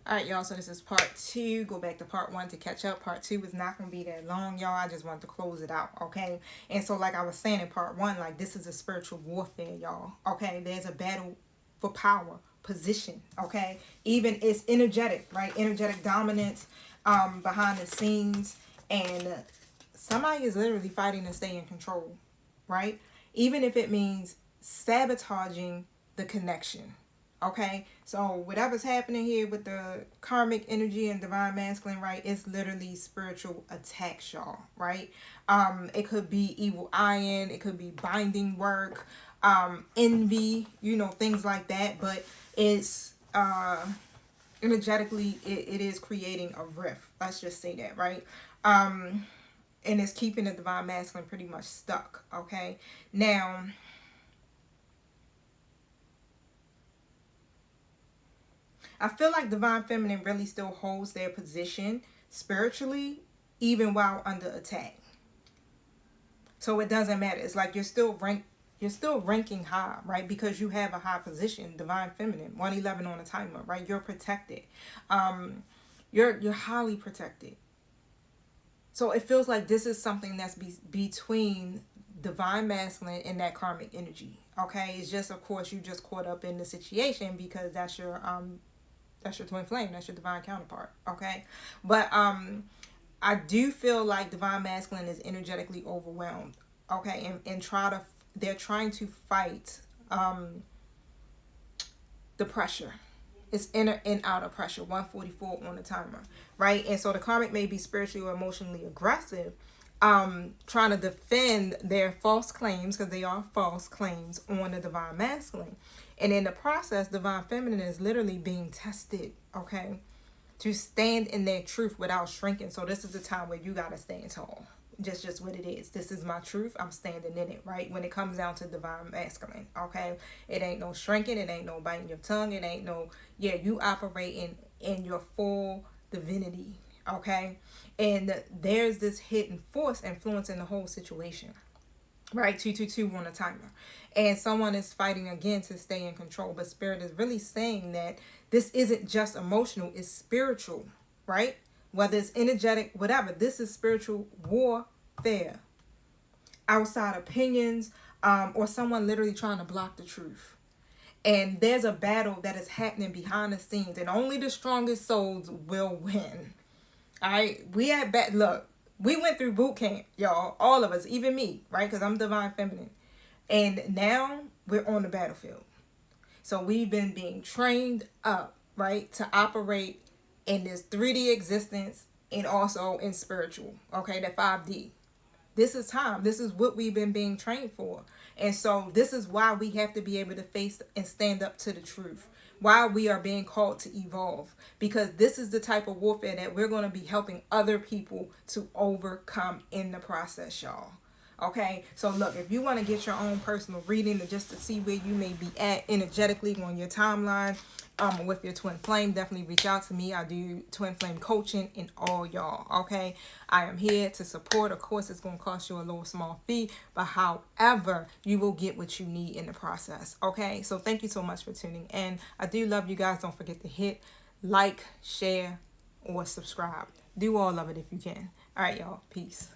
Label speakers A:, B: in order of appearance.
A: All right, y'all, so this is part 2. Go back to part 1 to catch up. Part 2 is not going to be that long, y'all. I just wanted to close it out, okay? And so like I was saying in part 1, like this is a spiritual warfare, y'all, okay? There's a battle for power, position, okay? Even it's energetic, right? Energetic dominance behind the scenes. And somebody is literally fighting to stay in control, right? Even if it means sabotaging the connection. Okay, so whatever's happening here with the karmic energy and divine masculine, right? It's literally spiritual attacks, y'all, right? It could be evil iron, it could be binding work, envy, things like that. But it's energetically, it is creating a rift. Let's just say that, right? And it's keeping the divine masculine pretty much stuck. Okay, now I feel like divine feminine really still holds their position spiritually, even while under attack. So it doesn't matter. It's like you're still ranking high, right? Because you have a high position, divine feminine, 111 on a timer, right? You're protected. You're highly protected. So it feels like this is something that's between divine masculine and that karmic energy. Okay, it's just, of course, you just caught up in the situation because that's your twin flame, that's your divine counterpart. Okay, but I do feel like divine masculine is energetically overwhelmed. Okay, and they're trying to fight the pressure. It's inner and outer pressure, 144 on the timer, right? And so the karmic may be spiritually or emotionally aggressive, trying to defend their false claims, because they are false claims on the divine masculine. And in the process, divine feminine is literally being tested, okay, to stand in their truth without shrinking. So this is a time where you got to stand tall. Just what it is. This is my truth. I'm standing in it, right? When it comes down to divine masculine, okay? It ain't no shrinking. It ain't no biting your tongue. It ain't no, you operating in your full divinity, okay? And there's this hidden force influencing the whole situation, right? 222 on a timer. And someone is fighting again to stay in control. But Spirit is really saying that this isn't just emotional, it's spiritual, right? Whether it's energetic, whatever. This is spiritual warfare. Outside opinions, or someone literally trying to block the truth. And there's a battle that is happening behind the scenes. And only the strongest souls will win. All right? Look, we went through boot camp, y'all. All of us, even me, right? Because I'm divine feminine. And now we're on the battlefield. So we've been being trained up, right, to operate in this 3D existence and also in spiritual, okay, that 5D. This is time. This is what we've been being trained for. And so this is why we have to be able to face and stand up to the truth. Why we are being called to evolve. Because this is the type of warfare that we're going to be helping other people to overcome in the process, y'all. Okay, so look, if you want to get your own personal reading just to see where you may be at energetically on your timeline with your twin flame, definitely reach out to me. I do twin flame coaching in all, y'all. Okay, I am here to support. Of course, it's going to cost you a little small fee, but however, you will get what you need in the process. Okay, so thank you so much for tuning in. I do love you guys. Don't forget to hit like, share, or subscribe. Do all of it if you can. All right, y'all. Peace.